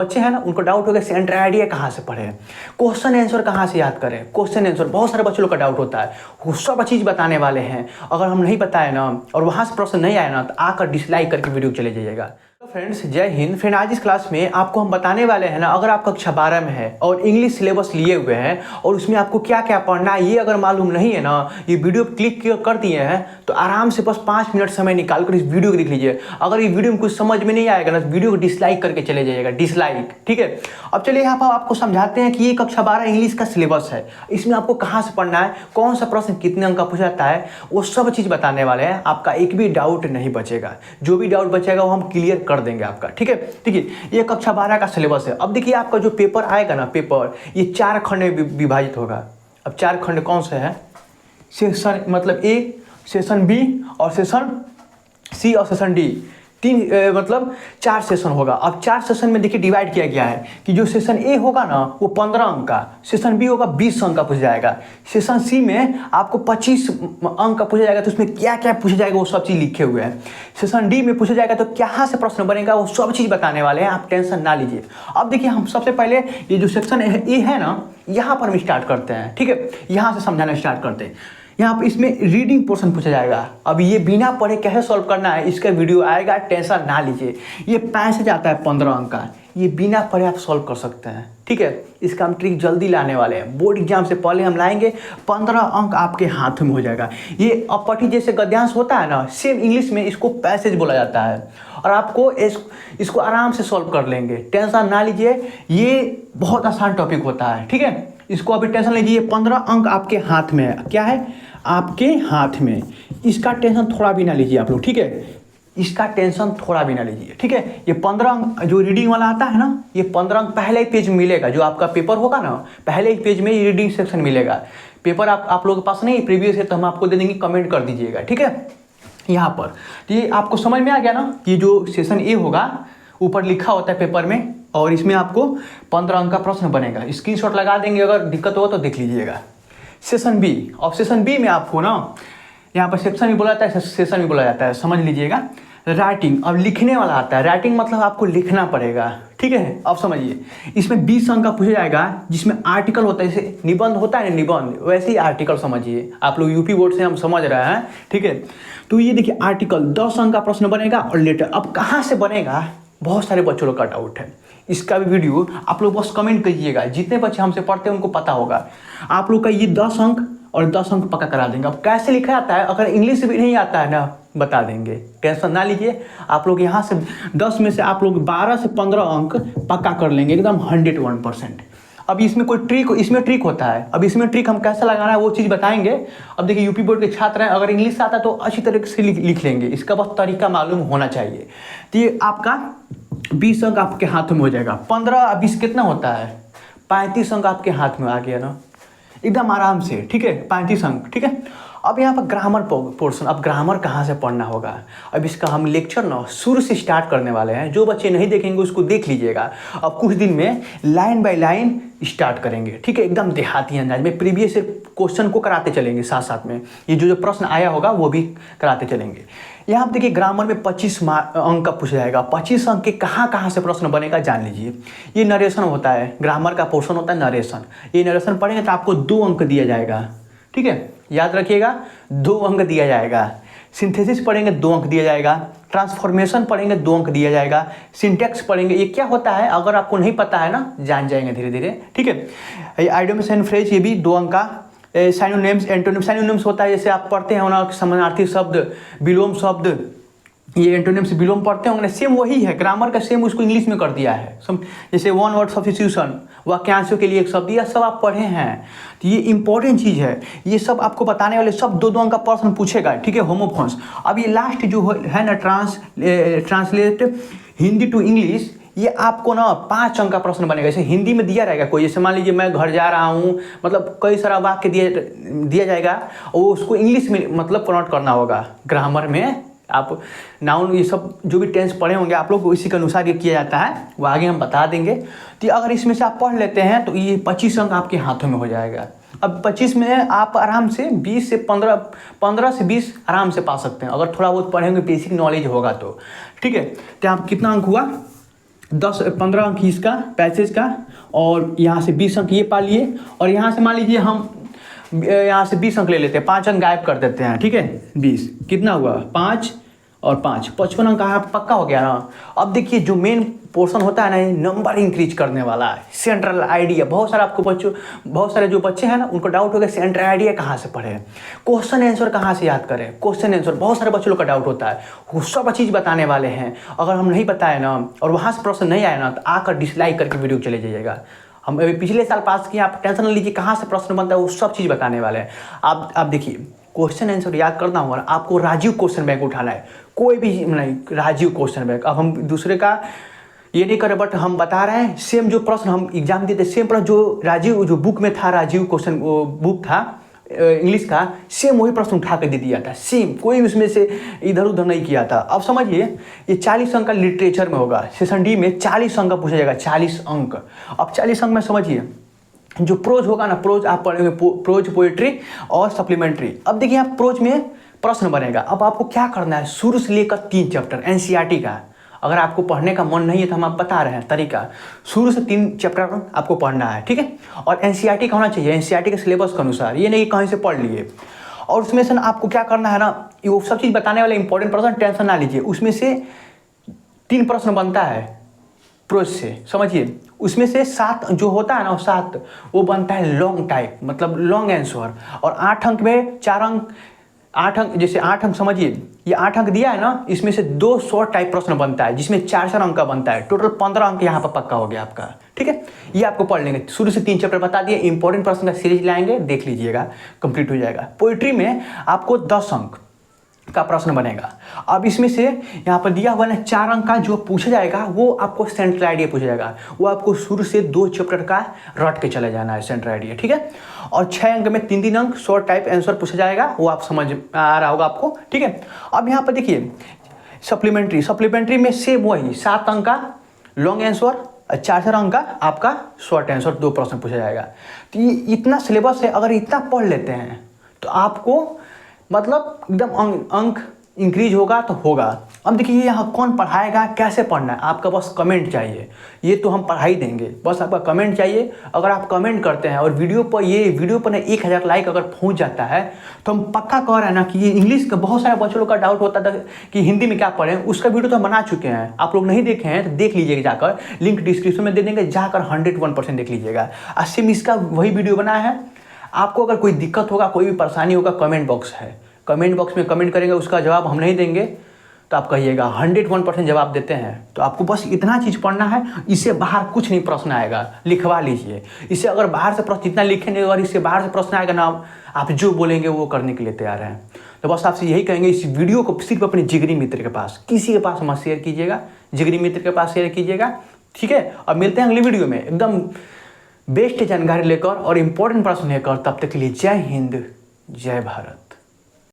बच्चे हैं ना, उनको डाउट हो गया सेंटर आइडिया कहाँ से पढ़े, क्वेश्चन आंसर कहाँ से याद करें। क्वेश्चन आंसर बहुत सारे बच्चों का डाउट होता है, वो सब चीज़ बताने वाले हैं। अगर हम नहीं बताए ना और वहाँ से प्रश्न नहीं आया ना तो आकर डिसलाइक करके वीडियो चले जाइएगा। तो फ्रेंड्स जय हिंद। फ्रेंड आज इस क्लास में आपको हम बताने वाले हैं ना, अगर आप कक्षा 12 में है और इंग्लिश सिलेबस लिए हुए हैं और उसमें आपको क्या क्या पढ़ना है ये अगर मालूम नहीं है ना, ये वीडियो क्लिक कर दिए हैं तो आराम से बस 5 मिनट समय निकाल कर इस वीडियो को देख लीजिए। अगर ये वीडियो में कुछ समझ में नहीं आएगा ना तो वीडियो को डिसलाइक करके चले जाइएगा, डिसलाइक, ठीक है। अब चलिए यहाँ पर आपको समझाते हैं कि ये कक्षा 12 इंग्लिश का सिलेबस है, इसमें आपको कहाँ से पढ़ना है, कौन सा प्रश्न कितने अंक का पूछा जाता है, वो सब चीज़ बताने वाले हैं। आपका एक भी डाउट नहीं बचेगा, जो भी डाउट बचेगा वो हम क्लियर कर देंगे आपका, ठीक है। देखिए ये कक्षा 12 का सिलेबस है। अब देखिए आपका जो पेपर आएगा ना, पेपर ये 4 खंड में विभाजित होगा। अब 4 खंड कौन से हैं, सेशन मतलब ए, सेशन बी और सेशन सी और सेशन डी, मतलब 4 सेशन होगा। अब 4 सेशन में देखिए डिवाइड किया गया है कि जो सेशन ए होगा ना वो 15 अंक का, सेशन बी होगा 20 अंक का पूछा जाएगा, सेशन सी में आपको 25 अंक का पूछा जाएगा। तो उसमें क्या क्या पूछा जाएगा वो सब चीज़ लिखे हुए हैं। सेशन डी में पूछा जाएगा तो कहाँ से प्रश्न बनेगा वो सब चीज़ बताने वाले हैं, आप टेंशन ना लीजिए। अब देखिए हम सबसे पहले ये जो सेक्शन ए है ना, यहाँ पर हम स्टार्ट करते हैं, ठीक है। यहाँ से समझाना स्टार्ट करते हैं। यहाँ पर इसमें रीडिंग पोर्शन पूछा जाएगा। अब ये बिना पढ़े कैसे सॉल्व करना है इसका वीडियो आएगा, टेंशन ना लीजिए। ये पैसेज आता है 15 अंक का, ये बिना पढ़े आप सॉल्व कर सकते हैं, ठीक है। इसका हम ट्रिक जल्दी लाने वाले हैं, बोर्ड एग्जाम से पहले हम लाएंगे, 15 अंक आपके हाथ में हो जाएगा। ये अपठी जैसे गद्यांश होता है ना, सेम इंग्लिश में इसको पैसेज बोला जाता है और आपको इसको आराम से सॉल्व कर लेंगे, टेंशन ना लीजिए। ये बहुत आसान टॉपिक होता है, ठीक है। इसको अभी टेंशन लीजिए। 15 अंक आपके हाथ में है, क्या है आपके हाथ में, इसका टेंशन थोड़ा भी ना लीजिए आप लोग, ठीक है। इसका टेंशन थोड़ा भी ना लीजिए, ठीक है। ये 15 अंक जो रीडिंग वाला आता है ना, ये 15 अंक पहले ही पेज में मिलेगा। जो आपका पेपर होगा ना पहले ही पेज में रीडिंग सेक्शन मिलेगा। पेपर आप लोगों के पास नहीं प्रीवियस है तो हम आपको दे देंगे, कमेंट कर दीजिएगा, ठीक है। यहाँ पर तो ये आपको समझ में आ गया ना कि जो सेशन ए होगा ऊपर लिखा होता है पेपर में, और इसमें आपको 15 अंक का प्रश्न बनेगा। स्क्रीनशॉट लगा देंगे, अगर दिक्कत हो तो देख लीजिएगा। सेशन बी, और सेशन बी में आपको ना यहाँ पर सेक्शन भी बोला जाता है, सेशन भी बोला जाता है, समझ लीजिएगा। राइटिंग, अब लिखने वाला आता है। राइटिंग मतलब आपको लिखना पड़ेगा, ठीक है। अब समझिए इसमें 20 अंक का पूछा जाएगा, जिसमें आर्टिकल होता है, जैसे निबंध होता है ना, निबंध वैसे ही आर्टिकल समझिए। आप लोग यूपी बोर्ड से हम समझ रहे हैं, ठीक है। तो ये देखिए आर्टिकल 10 अंक का प्रश्न बनेगा और लेटर। अब कहाँ से बनेगा, बहुत सारे बच्चों का डाउट है। इसका भी वीडियो आप लोग बस कमेंट कीजिएगा, जितने बच्चे हमसे पढ़ते हैं उनको पता होगा। आप लोग का ये 10 अंक और 10 अंक पक्का करा देंगे। अब कैसे लिखा जाता है, अगर इंग्लिश भी नहीं आता है ना बता देंगे, टेंशन ना लीजिए। आप लोग यहाँ से 10 में से आप लोग 12 से 15 अंक पक्का कर लेंगे एकदम 101%। अब इसमें कोई ट्रिक, इसमें ट्रिक होता है। अब इसमें ट्रिक हम कैसे लगाना है वो चीज़ बताएंगे। अब देखिए यूपी बोर्ड के छात्र हैं, अगर इंग्लिश आता है तो अच्छी तरीके से लिख लेंगे, इसका बस तरीका मालूम होना चाहिए। तो ये आपका 20 अंक आपके हाथ में हो जाएगा। 15 और 20 कितना होता है, 35 अंक आपके हाथ में आ गया ना एकदम आराम से, ठीक है। 35 अंक, ठीक है। अब यहाँ पर ग्रामर पोर्शन, अब ग्रामर कहाँ से पढ़ना होगा। अब इसका हम लेक्चर ना शुरू से स्टार्ट करने वाले हैं। जो बच्चे नहीं देखेंगे उसको देख लीजिएगा। अब कुछ दिन में लाइन बाय लाइन स्टार्ट करेंगे, ठीक है, एकदम देहाती अंदाज में। प्रीवियस क्वेश्चन को कराते चलेंगे, साथ साथ में ये जो प्रश्न आया होगा वो भी कराते चलेंगे। यहाँ पर देखिए ग्रामर में 25 अंक का पूछा जाएगा। 25 अंक के कहाँ से प्रश्न बनेगा जान लीजिए। ये नरेशन होता है, ग्रामर का पोर्शन होता है नरेशन। ये नरेशन पढ़ेंगे तो आपको 2 अंक दिया जाएगा, ठीक है, याद रखिएगा 2 अंक दिया जाएगा। सिंथेसिस पढ़ेंगे 2 अंक दिया जाएगा। ट्रांसफॉर्मेशन पढ़ेंगे 2 अंक दिया जाएगा। सिंटेक्स पढ़ेंगे, ये क्या होता है अगर आपको नहीं पता है ना जान जाएंगे धीरे धीरे, ठीक है। आइडियम्स एंड फ्रेज, ये भी 2 अंक का। साइनोनिम्स एंटोनिम्स, साइनोनिम्स होता है जैसे आप पढ़ते हैं ना समानार्थी शब्द, विलोम शब्द, ये एंटोनिम्स विलोम पढ़ते होंगे ना, सेम वही है ग्रामर का, सेम उसको इंग्लिश में कर दिया है। जैसे वन वर्ड सब्स्टिट्यूशन, वाक्यांशों के लिए एक शब्द, यह सब आप पढ़े हैं। तो ये इंपॉर्टेंट चीज़ है, ये सब आपको बताने वाले सब 2-2 अंक का प्रश्न पूछेगा, ठीक है। होमोफोन्स, अब ये लास्ट जो है ना ट्रांसलेट हिंदी टू इंग्लिश, ये आपको ना 5 अंक का प्रश्न बनेगा। जैसे हिंदी में दिया रहेगा कोई, जैसे मान लीजिए मैं घर जा रहा हूँ, मतलब कई सारा वाक्य दिया जाएगा और उसको इंग्लिश में मतलब कन्वर्ट करना होगा। ग्रामर में आप नाउन ये सब जो भी टेंस पढ़े होंगे आप लोग, इसी के अनुसार ये किया जाता है, वो आगे हम बता देंगे। तो अगर इसमें से आप पढ़ लेते हैं तो ये 25 अंक आपके हाथों में हो जाएगा। अब 25 में आप आराम से 20 से 15 से 20 आराम से पा सकते हैं, अगर थोड़ा बहुत पढ़ेंगे, बेसिक नॉलेज होगा तो, ठीक है। तो आप कितना अंक हुआ, 10-15 अंक इसका पैसेज का, और यहाँ से 20 अंक ये पा लिए, और यहाँ से मान लीजिए हम यहाँ से 20 अंक ले लेते हैं, 5 अंक गायब कर देते हैं, ठीक है। 20 कितना हुआ, 5 और 5 55 अंक का पक्का हो गया ना। अब देखिए जो मेन पोर्शन होता है ना, ये नंबर इंक्रीज करने वाला है, सेंट्रल आइडिया। बहुत सारे जो बच्चे हैं ना, उनको डाउट हो गया सेंट्रल आइडिया कहाँ से पढ़े, क्वेश्चन आंसर कहाँ से याद करें, क्वेश्चन आंसर बहुत सारे बच्चों का डाउट होता है। वो सब चीज़ बताने वाले हैं। अगर हम नहीं बताए ना और वहाँ से प्रश्न नहीं आया ना, तो आकर डिसलाइक करके वीडियो चले जाइएगा। हम अभी पिछले साल पास किए, आप टेंशन न लीजिए, कहाँ से प्रश्न बनता है वो सब चीज़ बताने वाले हैं। आप देखिए क्वेश्चन आंसर याद करना होगा, आपको राजीव क्वेश्चन बैंक उठाना है, कोई भी नहीं, राजीव क्वेश्चन बैंक। अब हम दूसरे का ये नहीं करें, बट हम बता रहे हैं सेम जो प्रश्न हम एग्जाम दिए थे, सेम प्रश्न जो राजीव जो बुक में था, राजीव क्वेश्चन वो बुक था इंग्लिश का, सेम वही प्रश्न उठा के दे दिया था, सेम, कोई उसमें से इधर उधर नहीं किया था। अब समझिए ये 40 अंक का लिटरेचर में होगा, सेशन डी में 40 अंक का पूछा जाएगा, 40 अंक। अब 40 अंक में समझिए जो प्रोज होगा ना, प्रोज आप पढ़ेंगे, प्रोज पोएट्री और सप्लीमेंट्री। अब देखिए आप प्रोज में प्रश्न बनेगा। अब आपको क्या करना है, शुरू से लेकर 3 चैप्टर एनसीईआरटी का, अगर आपको पढ़ने का मन नहीं है तो हम आप बता रहे हैं तरीका, शुरू से 3 चैप्टर आपको पढ़ना है, ठीक है। और एनसीईआरटी का होना चाहिए, एनसीईआरटी के सिलेबस के अनुसार, ये नहीं कहीं से पढ़ लिए। और उसमें से आपको क्या करना है ना, वो सब चीज़ बताने वाले इंपॉर्टेंट प्रश्न, टेंशन ना लीजिए। उसमें से 3 प्रश्न बनता है प्रोज से, समझिए। उसमें से 7 जो होता है ना, 7 वो बनता है लॉन्ग टाइप, मतलब लॉन्ग आंसर। और 8 अंक में 4 अंक, 8 अंक, जैसे 8 अंक समझिए, ये 8 अंक दिया है ना, इसमें से 2 शॉर्ट टाइप प्रश्न बनता है, जिसमें 4 अंक का बनता है। टोटल 15 अंक यहाँ पर पक्का हो गया आपका, ठीक है। ये आपको पढ़ लेंगे, शुरू से 3 चैप्टर बता दिए, इंपॉर्टेंट प्रश्न का सीरीज लाएंगे, देख लीजिएगा, कंप्लीट हो जाएगा। पोइट्री में आपको 10 अंक का प्रश्न बनेगा। अब इसमें से यहाँ पर दिया हुआ ना 4 अंक का जो पूछा जाएगा, वो आपको सेंट्रल आइडिया पूछा जाएगा, वो आपको शुरू से 2 चैप्टर का रट के चले जाना है, सेंट्रल आइडिया, ठीक है। और 6 अंक में 3-3 अंक शॉर्ट टाइप आंसर पूछा जाएगा, वो आप समझ आ रहा होगा आपको, ठीक है। अब यहाँ पर देखिए सप्लीमेंट्री में सेम वही 7 अंक का लॉन्ग आंसर, 4 अंक का आपका शॉर्ट आंसर, 2 प्रश्न पूछा जाएगा। तो ये इतना सिलेबस है, अगर इतना पढ़ लेते हैं तो आपको मतलब एकदम अंक इंक्रीज होगा तो होगा। अब देखिए यहाँ कौन पढ़ाएगा, कैसे पढ़ना है, आपका बस कमेंट चाहिए। ये तो हम पढ़ा ही देंगे, बस आपका कमेंट चाहिए। अगर आप कमेंट करते हैं और वीडियो पर ना 1000 लाइक अगर पहुंच जाता है, तो हम पक्का कह रहे हैं ना कि ये इंग्लिश का बहुत सारे बच्चों का डाउट होता था कि हिंदी में क्या पढ़ें, उसका वीडियो तो हम बना चुके हैं। आप लोग नहीं देखे हैं तो देख लीजिएगा जाकर, लिंक डिस्क्रिप्शन में दे देंगे, जाकर 101% देख लीजिएगा। सेम इसका वही वीडियो बनाया है। आपको अगर कोई दिक्कत होगा, कोई भी परेशानी होगा, कमेंट बॉक्स है, कमेंट बॉक्स में कमेंट करेंगे, उसका जवाब हम नहीं देंगे तो आप कहिएगा 101% जवाब देते हैं। तो आपको बस इतना चीज़ पढ़ना है, इससे बाहर कुछ नहीं प्रश्न आएगा, लिखवा लीजिए। इससे अगर बाहर से प्रश्न जितना लिखेंगे, अगर इससे बाहर से प्रश्न आएगा ना, आप जो बोलेंगे वो करने के लिए तैयार हैं। तो बस आपसे यही कहेंगे, इस वीडियो को सिर्फ अपने जिगरी मित्र के पास, किसी के पास मत शेयर कीजिएगा, जिगरी मित्र के पास शेयर कीजिएगा, ठीक है। अब मिलते हैं अगली वीडियो में एकदम बेस्ट जानकारी लेकर और इम्पोर्टेंट प्रश्न लेकर। तब तक के लिए जय हिंद, जय भारत।